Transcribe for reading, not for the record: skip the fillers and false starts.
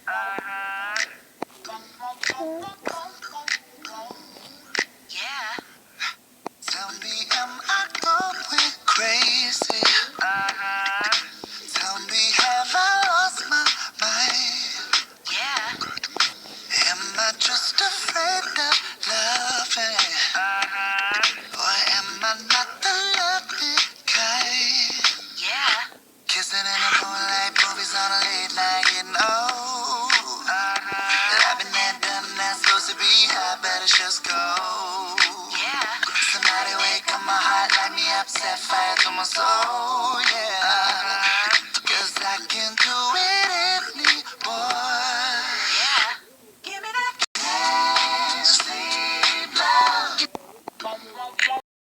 Yeah. Tell me, am I going crazy? Tell me, have I lost my mind? Yeah. Am I just afraid of loving? Or am I not the loving kind? Yeah. Kissing in the moonlight, movies on a late night, getting old. I've been there, done that, supposed to be high, better just go. Yeah. Somebody wake up my heart, light me up, set fire to my soul.